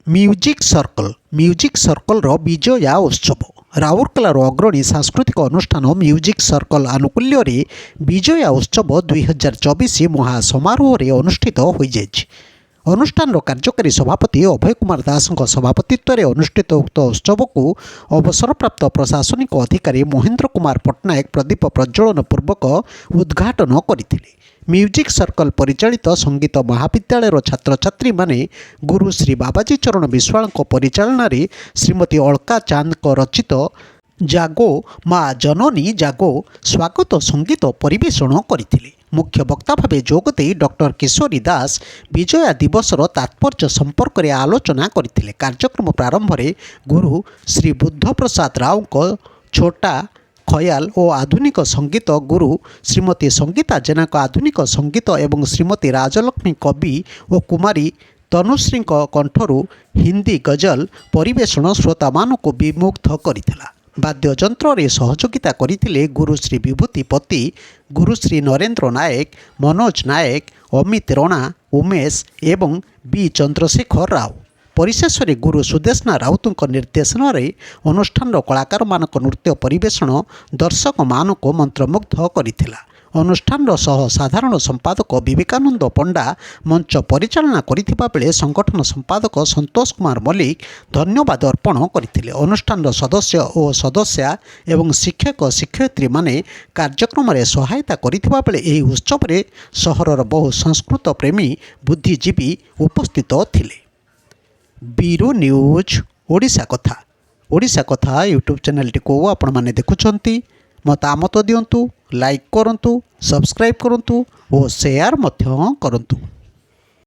Music circle Vijaya उत्सव राउरकेलार अग्रणी सांस्कृतिक अनुष्ठान म्यूजिक सर्कल आनुकूल्य विजया उत्सव 2024 महासमारोह अनुष्ठित हो जाए। अनुष्ठान कार्यकारी सभापति अभय कुमार दास सभापतित्व में अनुष्ठित उक्त उत्सव को अवसरप्राप्त प्रशासनिक अधिकारी महेंद्र कुमार पट्टनायक प्रदीप प्रज्वलन पूर्वक उद्घाटन करते। म्यूजिक सर्कल परिचालित संगीत महाविद्यालय छात्र छात्री माने गुरु श्री बाबाजी चरण विश्वाल परिचालन श्रीमती अलका चांद रचित जागो माँ जननी जागो स्वागत संगीत परिवेषण करथिले। मुख्य वक्ता भाव जोगदे डॉक्टर किशोरी दास विजया दिवसर तात्पर्य संपर्क में आलोचना करथिले। कार्यक्रम प्रारंभ में गुरु श्री बुद्ध प्रसाद राव छोटा खयाल और आधुनिक संगीत गुरु श्रीमती संगीता जेना आधुनिक संगीत एवं श्रीमती राजलक्ष्मी कवि और कुमारी तनुश्री कंठरू हिंदी गजल परिवेषण श्रोता मानक विमुग्ध करथिला। वाद्ययंत्र रे सहयोगिता करथिले गुरु श्री विभूति पति, गुरु श्री नरेंद्र नायक, मनोज नायक, अमित रणा, उमेश एवं बी चंद्रशेखर राव। परिशेष में गुरु सुदेशना राउत निर्देशन में अनुष्ठान कलाकार मानक नृत्य परिवेषण दर्शक मानक मंत्रमुग्ध करथिला। अनुष्ठान सह साधारण संपादक विवेकानंद पंडा मंच परिचालना करिथिबा बेले संगठन संपादक संतोष कुमार मल्लिक धन्यवाद अर्पण करथिले। अनुष्ठान सदस्य और सदस्या एवं शिक्षक शिक्षयित्री माने कार्यक्रम में सहायता करिथिबा बेले एही उत्सव में सहरर बहु संस्कृत प्रेमी बुद्धिजीवी उपस्थित थिले। ब्यूरो न्यूज ओडिशा कथा यूट्यूब चैनल को आपण माने देखुछंती। मतामत दियंतु, लाइक करंतु, सब्सक्राइब करंतु और शेयर मध्य करंतु।